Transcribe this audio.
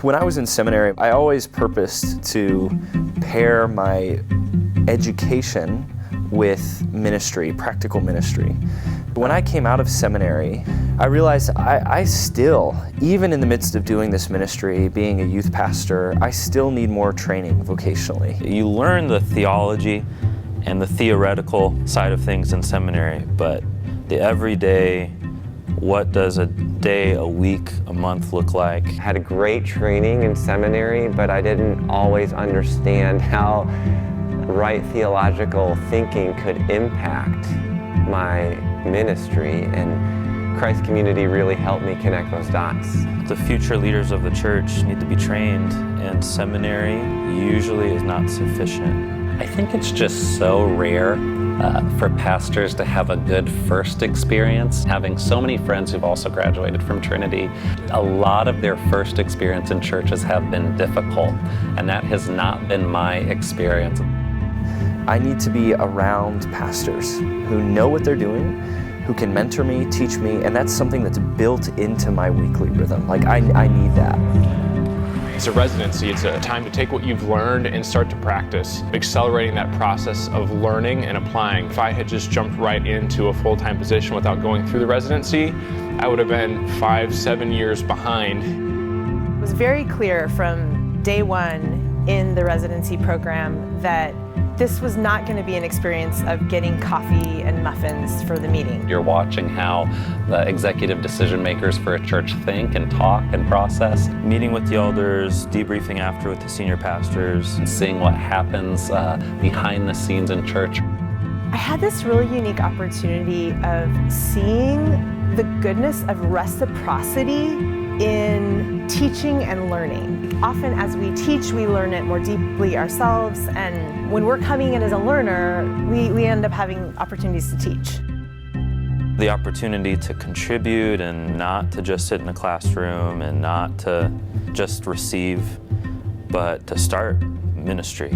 When I was in seminary, I always purposed to pair my education with ministry, practical ministry. When I came out of seminary, I realized I still, even in the midst of doing this ministry, being a youth pastor, I still need more training vocationally. You learn the theology and the theoretical side of things in seminary, but the everyday, what does a day, a week, a month look like? I had a great training in seminary, but I didn't always understand how right theological thinking could impact my ministry, and Christ Community really helped me connect those dots. The future leaders of the church need to be trained, and seminary usually is not sufficient. I think it's just so rare for pastors to have a good first experience. Having so many friends who've also graduated from Trinity, a lot of their first experience in churches have been difficult, and that has not been my experience. I need to be around pastors who know what they're doing, who can mentor me, teach me, and that's something that's built into my weekly rhythm. Like, I need that. It's a residency. It's a time to take what you've learned and start to practice, accelerating that process of learning and applying. If I had just jumped right into a full-time position without going through the residency, I would have been 5-7 years behind. It was very clear from day one in the residency program that this was not going to be an experience of getting coffee and muffins for the meeting. You're watching how the executive decision makers for a church think and talk and process. Meeting with the elders, debriefing after with the senior pastors. And seeing what happens behind the scenes in church. I had this really unique opportunity of seeing the goodness of reciprocity in teaching and learning. Often as we teach, we learn it more deeply ourselves, and when we're coming in as a learner, we end up having opportunities to teach. The opportunity to contribute and not to just sit in a classroom and not to just receive, but to start ministry.